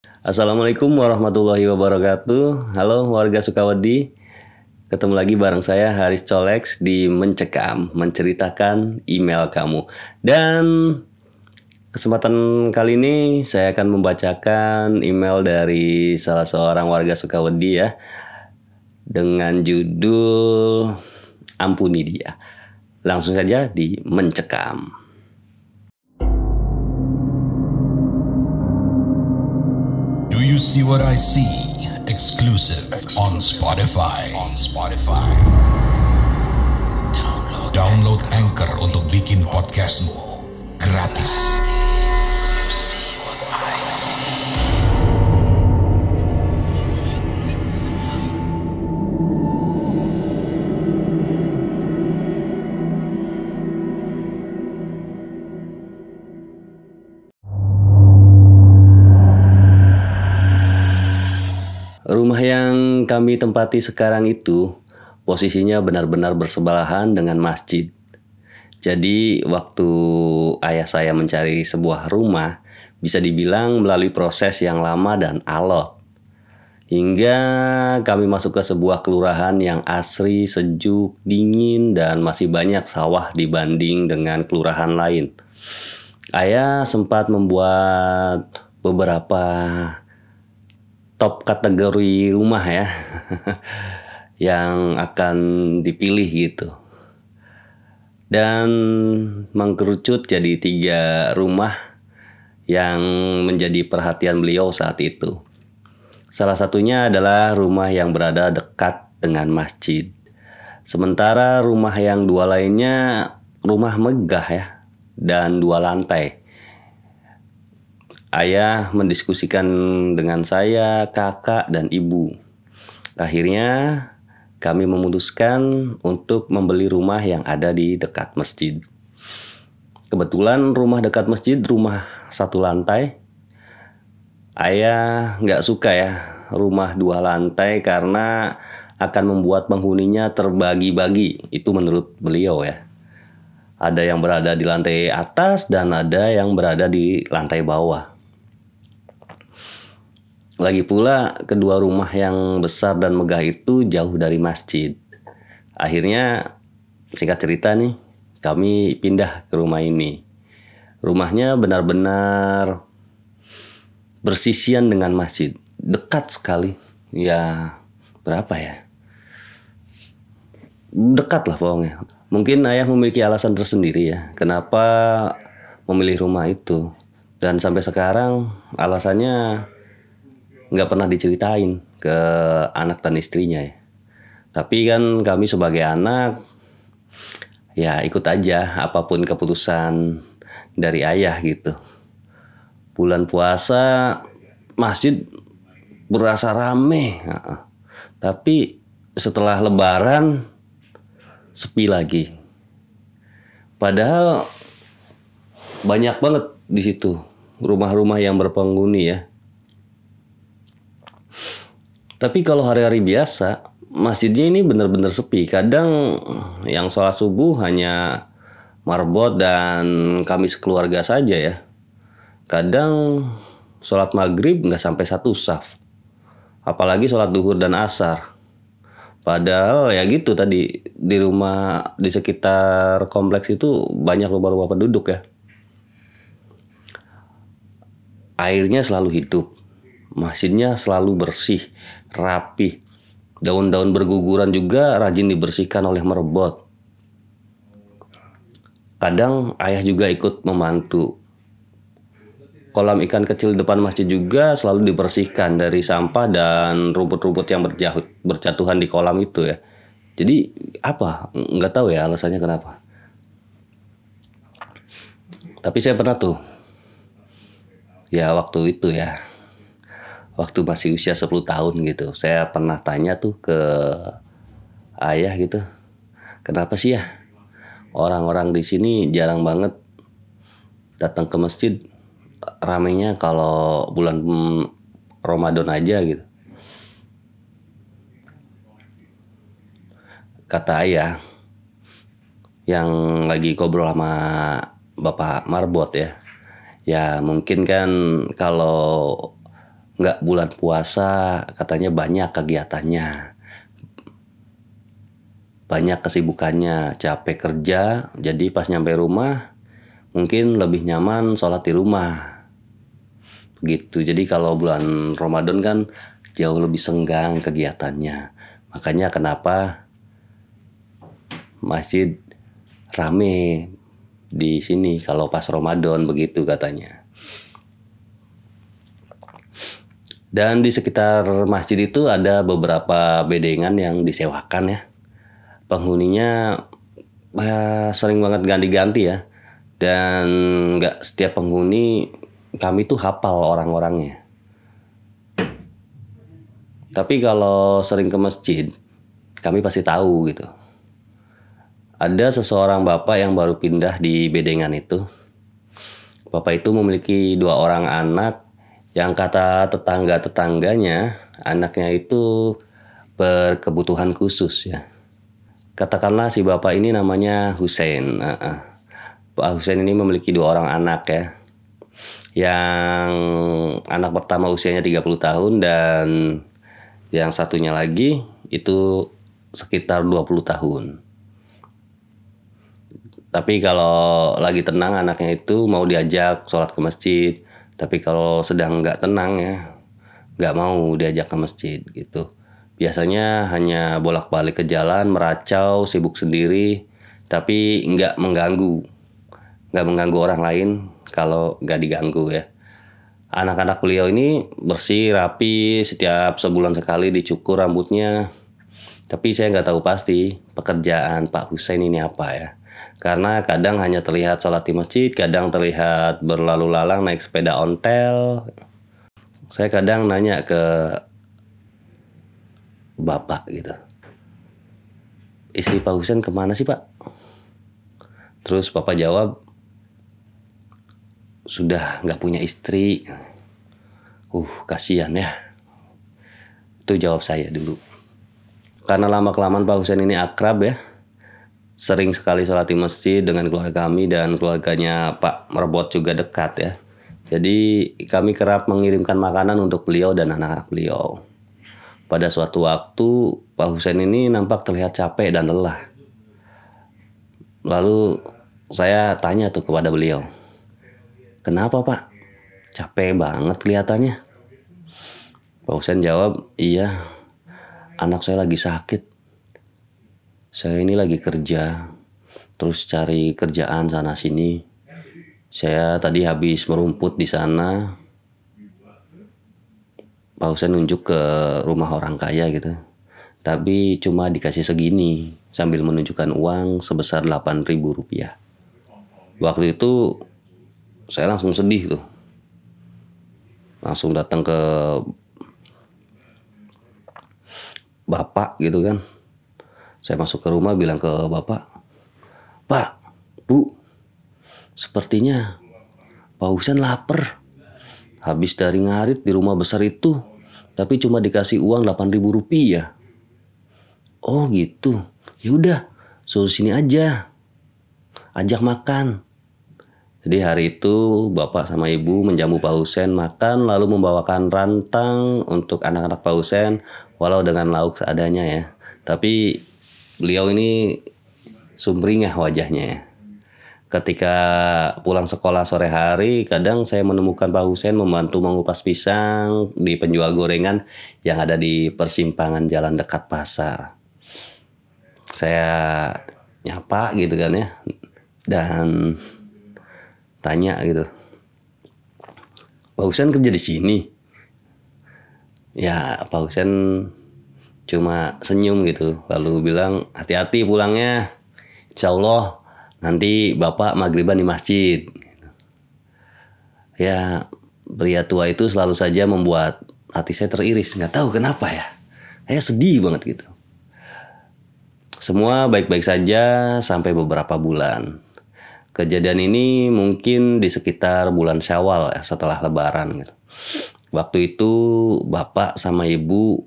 Assalamualaikum warahmatullahi wabarakatuh. Halo warga Sukawedi. Ketemu lagi bareng saya Haris Colex di Mencekam, menceritakan email kamu. Dan kesempatan kali ini saya akan membacakan email dari salah seorang warga Sukawedi ya. Dengan judul Ampuni Dia. Langsung saja di Mencekam. Do you see what I see? Exclusive on Spotify. Download Anchor untuk bikin podcastmu gratis. Rumah yang kami tempati sekarang itu posisinya benar-benar bersebelahan dengan masjid. Jadi waktu ayah saya mencari sebuah rumah, bisa dibilang melalui proses yang lama dan alot. Hingga kami masuk ke sebuah kelurahan yang asri, sejuk, dingin, dan masih banyak sawah dibanding dengan kelurahan lain. Ayah sempat membuat beberapa top kategori rumah ya yang akan dipilih gitu, dan mengkerucut jadi 3 rumah yang menjadi perhatian beliau saat itu. Salah satunya adalah rumah yang berada dekat dengan masjid, sementara rumah yang 2 lainnya rumah megah ya dan 2 lantai. Ayah mendiskusikan dengan saya, kakak, dan ibu. Akhirnya kami memutuskan untuk membeli rumah yang ada di dekat masjid. Kebetulan rumah dekat masjid rumah 1 lantai. Ayah nggak suka ya rumah 2 lantai karena akan membuat penghuninya terbagi-bagi. Itu menurut beliau ya. Ada yang berada di lantai atas dan ada yang berada di lantai bawah. Lagi pula kedua rumah yang besar dan megah itu jauh dari masjid. Akhirnya singkat cerita nih, kami pindah ke rumah ini. Rumahnya benar-benar bersisian dengan masjid, dekat sekali. Ya berapa ya? Dekat lah pokoknya. Mungkin ayah memiliki alasan tersendiri ya, kenapa memilih rumah itu. Dan sampai sekarang alasannya nggak pernah diceritain ke anak dan istrinya ya. Tapi kan kami sebagai anak ya ikut aja apapun keputusan dari ayah gitu. Bulan puasa masjid berasa rame. Tapi setelah lebaran sepi lagi. Padahal banyak banget di situ rumah-rumah yang berpenghuni ya. Tapi kalau hari-hari biasa, masjidnya ini benar-benar sepi. Kadang yang sholat subuh hanya marbot dan kami sekeluarga saja ya. Kadang sholat maghrib nggak sampai 1 saf. Apalagi sholat duhur dan asar. Padahal ya gitu tadi, di rumah di sekitar kompleks itu banyak rumah-rumah penduduk ya. Airnya selalu hidup. Masjidnya selalu bersih, rapi. Daun-daun berguguran juga rajin dibersihkan oleh merbot. Kadang ayah juga ikut membantu. Kolam ikan kecil di depan masjid juga selalu dibersihkan dari sampah dan rumput-rumput yang berjatuhan di kolam itu ya. Jadi apa? Nggak tahu ya alasannya kenapa. Tapi saya pernah tuh. Ya waktu itu ya. Waktu masih usia 10 tahun gitu. Saya pernah tanya tuh ke ayah gitu. Kenapa sih ya orang-orang di sini jarang banget datang ke masjid, ramainya kalau bulan Ramadan aja gitu. Kata ayah yang lagi ngobrol sama Bapak Marbot ya. Ya mungkin kan kalau nggak bulan puasa, katanya banyak kegiatannya, banyak kesibukannya, capek kerja, jadi pas nyampe rumah mungkin lebih nyaman sholat di rumah. Gitu. Jadi kalau bulan Ramadan kan jauh lebih senggang kegiatannya. Makanya kenapa masjid rame di sini kalau pas Ramadan begitu katanya. Dan di sekitar masjid itu ada beberapa bedengan yang disewakan ya. Penghuninya sering banget ganti-ganti ya. Dan nggak setiap penghuni kami tuh hafal orang-orangnya. Tapi kalau sering ke masjid, kami pasti tahu gitu. Ada seseorang bapak yang baru pindah di bedengan itu. Bapak itu memiliki 2 orang anak yang kata tetangga-tetangganya, anaknya itu berkebutuhan khusus ya. Katakanlah si bapak ini namanya Hussein. Pak Hussein ini memiliki 2 orang anak ya. Yang anak pertama usianya 30 tahun dan yang satunya lagi itu sekitar 20 tahun. Tapi kalau lagi tenang anaknya itu mau diajak sholat ke masjid. Tapi kalau sedang nggak tenang ya, nggak mau diajak ke masjid gitu. Biasanya hanya bolak-balik ke jalan, meracau, sibuk sendiri, tapi nggak mengganggu orang lain kalau nggak diganggu ya. Anak-anak beliau ini bersih, rapi, setiap sebulan sekali dicukur rambutnya. Tapi saya nggak tahu pasti pekerjaan Pak Hussein ini apa ya. Karena kadang hanya terlihat sholat di masjid, kadang terlihat berlalu lalang naik sepeda ontel. Saya kadang nanya ke bapak gitu, istri Pak Hussein kemana sih Pak? Terus bapak jawab, sudah nggak punya istri. Kasihan ya. Itu jawab saya dulu. Karena lama-kelamaan Pak Hussein ini akrab ya. Sering sekali sholat di masjid dengan keluarga kami dan keluarganya Pak Merbot juga dekat ya. Jadi kami kerap mengirimkan makanan untuk beliau dan anak-anak beliau. Pada suatu waktu Pak Hussein ini nampak terlihat capek dan lelah. Lalu saya tanya tuh kepada beliau, kenapa Pak? Capek banget kelihatannya. Pak Hussein jawab, iya, anak saya lagi sakit. Saya ini lagi kerja, terus cari kerjaan sana sini. Saya tadi habis merumput di sana. Pak Hussein nunjuk ke rumah orang kaya gitu. Tapi cuma dikasih segini, sambil menunjukkan uang sebesar Rp8.000. Waktu itu saya langsung sedih tuh. Langsung datang ke bapak gitu kan. Saya masuk ke rumah bilang ke bapak, Pak, Bu, sepertinya Pak Hussein lapar. Habis dari ngarit di rumah besar itu, tapi cuma dikasih uang Rp8.000. Oh gitu, yaudah suruh sini aja, ajak makan. Jadi hari itu bapak sama ibu menjamu Pak Hussein makan, lalu membawakan rantang untuk anak-anak Pak Hussein, walau dengan lauk seadanya ya. Tapi beliau ini sumringah wajahnya ya. Ketika pulang sekolah sore hari, kadang saya menemukan Pak Hussein membantu mengupas pisang di penjual gorengan yang ada di persimpangan jalan dekat pasar. Saya nyapa gitu kan ya, dan tanya gitu, Pak Hussein kerja di sini? Ya Pak Hussein cuma senyum gitu, lalu bilang hati-hati pulangnya, insya Allah nanti bapak maghriban di masjid. Ya pria tua itu selalu saja membuat hati saya teriris, nggak tahu kenapa ya, saya sedih banget gitu. Semua baik-baik saja sampai beberapa bulan. Kejadian ini mungkin di sekitar bulan Syawal ya, setelah Lebaran gitu. Waktu itu bapak sama ibu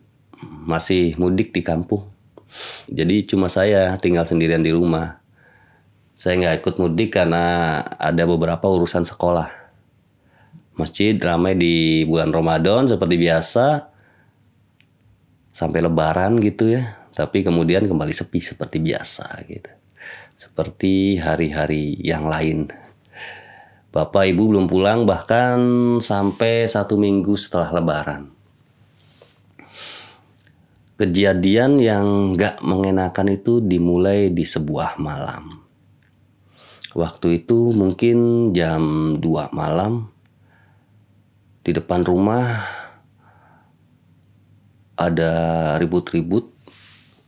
masih mudik di kampung. Jadi cuma saya tinggal sendirian di rumah. Saya nggak ikut mudik karena ada beberapa urusan sekolah. Masjid ramai di bulan Ramadan seperti biasa sampai Lebaran gitu ya. Tapi kemudian kembali sepi seperti biasa gitu. Seperti hari-hari yang lain. Bapak Ibu belum pulang bahkan sampai 1 minggu setelah Lebaran. Kejadian yang gak mengenakan itu dimulai di sebuah malam. Waktu itu mungkin jam 2 malam. Di depan rumah ada ribut-ribut,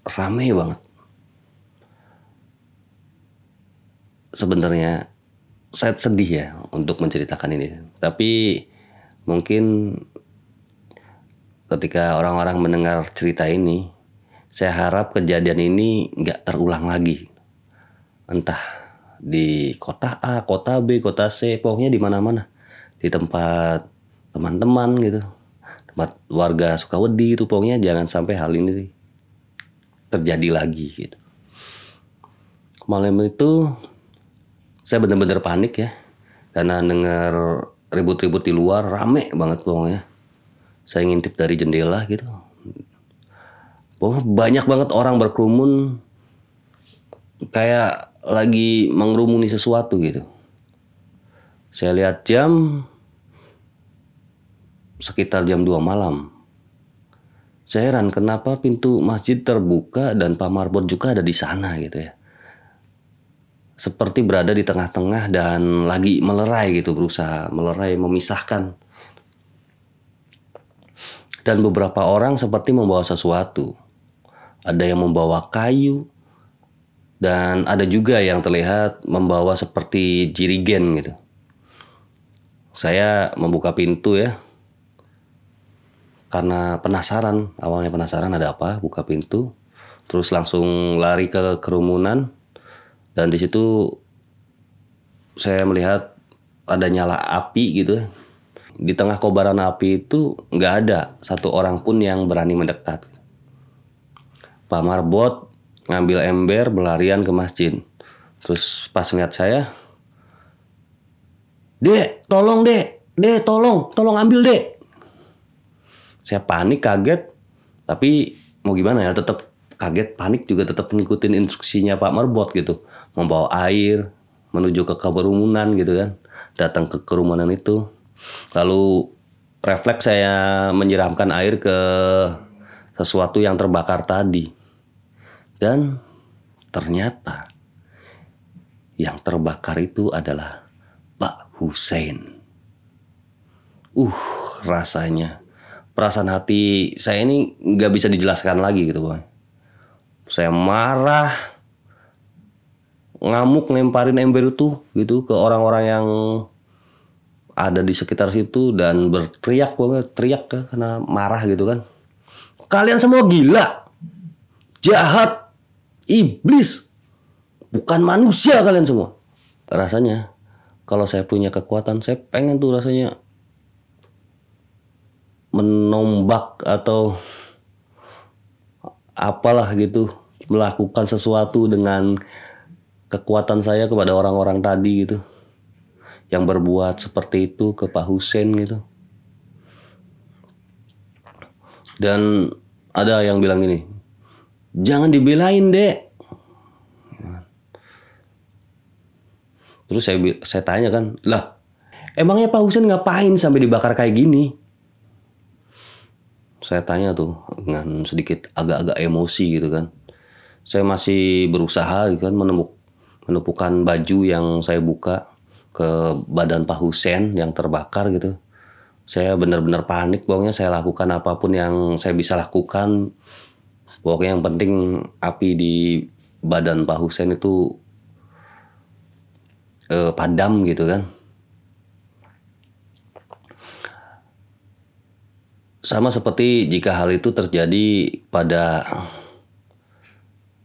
rame banget. Sebenarnya saya sedih ya untuk menceritakan ini. Tapi mungkin ketika orang-orang mendengar cerita ini, saya harap kejadian ini nggak terulang lagi. Entah di kota A, kota B, kota C, pokoknya di mana-mana. Di tempat teman-teman gitu, tempat warga Sukawedi itu, pokoknya jangan sampai hal ini terjadi lagi gitu. Malam itu saya benar-benar panik ya, karena dengar ribut-ribut di luar, rame banget pokoknya. Saya ngintip dari jendela gitu, pokoknya banyak banget orang berkerumun, kayak lagi mengerumuni sesuatu gitu. Saya lihat jam, sekitar jam 2 malam. Saya heran kenapa pintu masjid terbuka dan Pak Marbot juga ada di sana gitu ya. Seperti berada di tengah-tengah dan lagi melerai gitu, berusaha melerai, memisahkan. Dan beberapa orang seperti membawa sesuatu. Ada yang membawa kayu, dan ada juga yang terlihat membawa seperti jirigen gitu. Saya membuka pintu ya, karena penasaran, awalnya penasaran ada apa, buka pintu, terus langsung lari ke kerumunan, dan di situ saya melihat ada nyala api gitu. Di tengah kobaran api itu nggak ada satu orang pun yang berani mendekat. Pak Marbot ngambil ember, berlarian ke masjid. Terus pas ngeliat saya, "Dek, tolong dek, dek tolong ambil dek." Saya panik, kaget, tapi mau gimana ya, tetap kaget, panik juga tetap ngikutin instruksinya Pak Marbot gitu. Membawa air, menuju ke kerumunan gitu kan. Datang ke kerumunan itu. Lalu refleks saya menyiramkan air ke sesuatu yang terbakar tadi. Dan ternyata yang terbakar itu adalah Pak Hussein. Rasanya, perasaan hati saya ini nggak bisa dijelaskan lagi gitu, Boy. Saya marah, ngamuk, ngemparin ember itu gitu ke orang-orang yang ada di sekitar situ dan berteriak, pokoknya teriak karena marah gitu kan. "Kalian semua gila, jahat, iblis, bukan manusia kalian semua." Rasanya kalau saya punya kekuatan, saya pengen tuh rasanya menombak atau apalah gitu, melakukan sesuatu dengan kekuatan saya kepada orang-orang tadi gitu, yang berbuat seperti itu ke Pak Hussein gitu. Dan ada yang bilang gini, "Jangan dibelain dek." Terus saya tanya kan, "Lah, emangnya Pak Hussein ngapain sampai dibakar kayak gini?" Saya tanya tuh dengan sedikit agak-agak emosi gitu kan. Saya masih berusaha gitu kan menumpukan baju yang saya buka ke badan Pak Hussein yang terbakar gitu. Saya benar-benar panik, pokoknya saya lakukan apapun yang saya bisa lakukan. Pokoknya yang penting api di badan Pak Hussein itu padam gitu kan. Sama seperti jika hal itu terjadi pada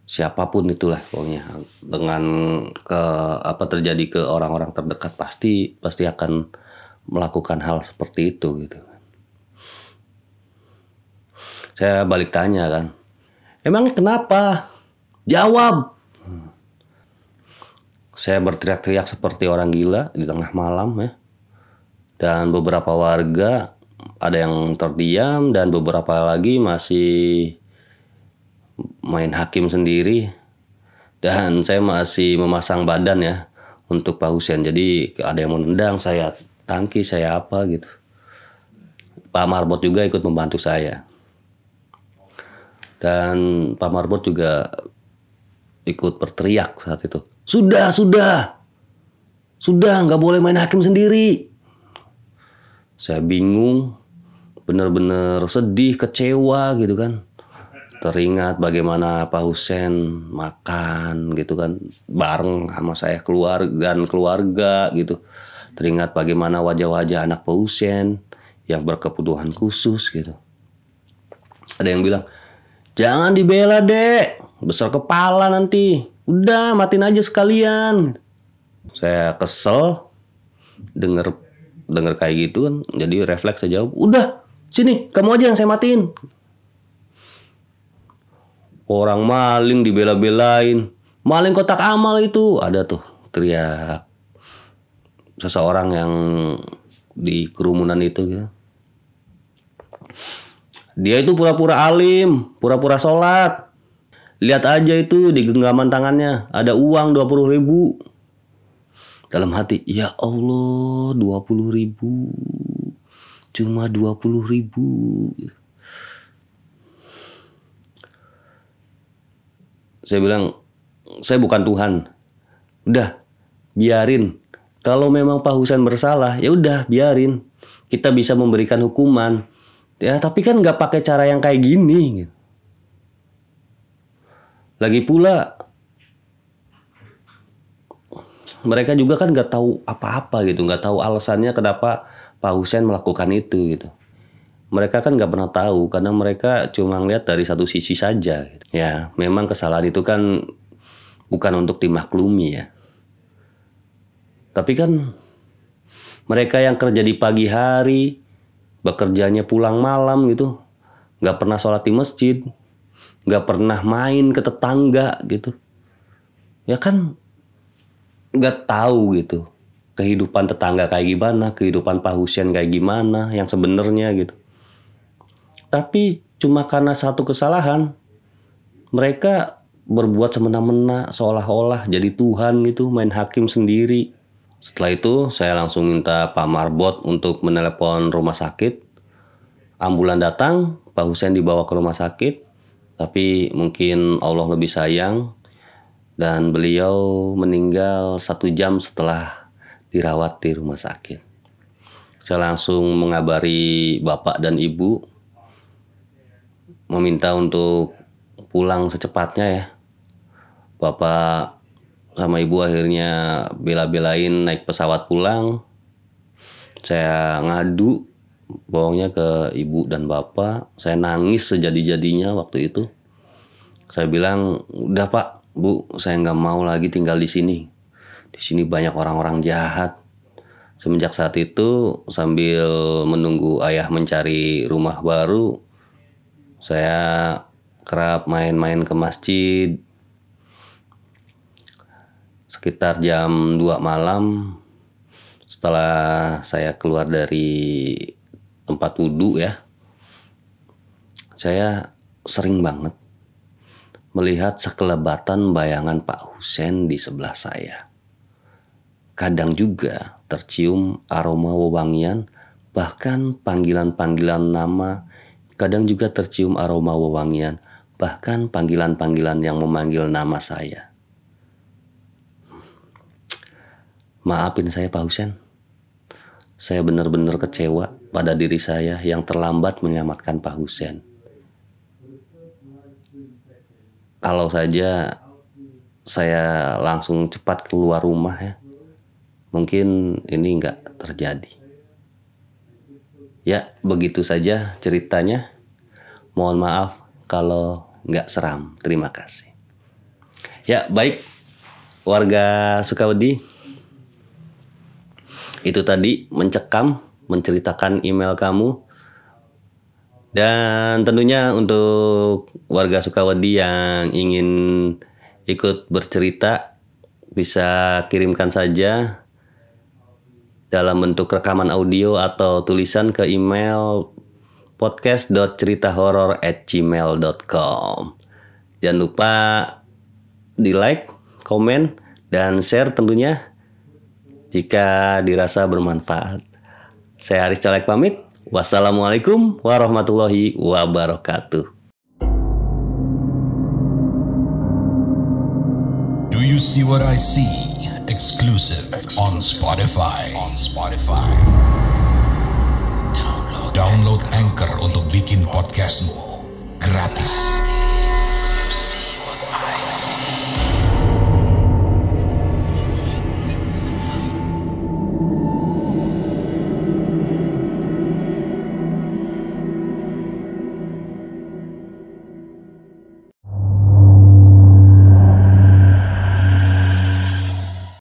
siapapun itulah, pokoknya dengan terjadi ke orang-orang terdekat, pasti akan melakukan hal seperti itu gitu. Saya balik tanya kan, "Emang kenapa? Jawab." Saya berteriak-teriak seperti orang gila di tengah malam ya. Dan beberapa warga ada yang terdiam dan beberapa lagi masih main hakim sendiri. Dan saya masih memasang badan ya untuk Pak Husein. Jadi ada yang menendang, saya tangki, saya apa gitu. Pak Marbot juga ikut membantu saya. Dan Pak Marbot juga ikut berteriak saat itu. Sudah, nggak boleh main hakim sendiri. Saya bingung, benar-benar sedih, kecewa gitu kan. Teringat bagaimana Pak Husein makan gitu kan, bareng sama saya keluarga gitu. Teringat bagaimana wajah-wajah anak Pak Husein yang berkebutuhan khusus gitu. Ada yang bilang, jangan dibela dek, besar kepala nanti. Udah matiin aja sekalian. Saya kesel denger kayak gitu kan, jadi refleks saya jawab, udah sini kamu aja yang saya matiin. Orang maling dibela-belain, maling kotak amal itu, ada tuh teriak seseorang yang di kerumunan itu gitu. Dia itu pura-pura alim, pura-pura sholat. Lihat aja itu di genggaman tangannya ada uang 20.000. Dalam hati, ya Allah, 20.000, cuma 20.000. Saya bilang, saya bukan Tuhan. Udah, biarin. Kalau memang Pak Husein bersalah, ya udah biarin. Kita bisa memberikan hukuman. Ya, tapi kan nggak pakai cara yang kayak gini. Lagi pula, mereka juga kan nggak tahu apa-apa gitu, nggak tahu alasannya kenapa Pak Husein melakukan itu gitu. Mereka kan nggak pernah tahu karena mereka cuma lihat dari satu sisi saja. Gitu. Ya, memang kesalahan itu kan bukan untuk dimaklumi ya. Tapi kan mereka yang kerja di pagi hari, bekerjanya pulang malam gitu, nggak pernah sholat di masjid, nggak pernah main ke tetangga gitu. Ya kan nggak tahu gitu kehidupan tetangga kayak gimana, kehidupan Pak Husein kayak gimana yang sebenarnya gitu. Tapi cuma karena satu kesalahan mereka berbuat semena-mena seolah-olah jadi Tuhan gitu, main hakim sendiri. Setelah itu saya langsung minta Pak Marbot untuk menelepon rumah sakit. Ambulan datang, Pak Husein dibawa ke rumah sakit. Tapi mungkin Allah lebih sayang dan beliau meninggal 1 jam setelah dirawat di rumah sakit. Saya langsung mengabari bapak dan ibu, meminta untuk pulang secepatnya ya. Bapak sama ibu akhirnya bela-belain naik pesawat pulang. Saya ngadu bohongnya ke ibu dan bapak. Saya nangis sejadi-jadinya waktu itu. Saya bilang, udah Pak, Bu, saya nggak mau lagi tinggal di sini. Di sini banyak orang-orang jahat. Semenjak saat itu, sambil menunggu ayah mencari rumah baru, saya kerap main-main ke masjid. Sekitar jam 2 malam, setelah saya keluar dari tempat wudhu ya, saya sering banget melihat sekelebatan bayangan Pak Husein di sebelah saya. Kadang juga tercium aroma wewangian, bahkan panggilan-panggilan nama. Kadang juga tercium aroma wewangian, bahkan panggilan-panggilan yang memanggil nama saya. Maafin saya Pak Husein. Saya benar-benar kecewa pada diri saya yang terlambat menyelamatkan Pak Husein. Kalau saja saya langsung cepat keluar rumah ya, mungkin ini nggak terjadi. Ya, begitu saja ceritanya. Mohon maaf kalau nggak seram. Terima kasih. Ya, baik warga Sukawedi. Itu tadi mencekam, menceritakan email kamu. Dan tentunya untuk warga Sukawedi yang ingin ikut bercerita, bisa kirimkan saja dalam bentuk rekaman audio atau tulisan ke email podcast.ceritahoror@gmail.com. Jangan lupa di like, komen, dan share tentunya jika dirasa bermanfaat. Saya Haris Caleg pamit. Wassalamualaikum warahmatullahi wabarakatuh. Do you see what I see? Exclusive on Spotify. Download Anchor untuk bikin podcastmu gratis.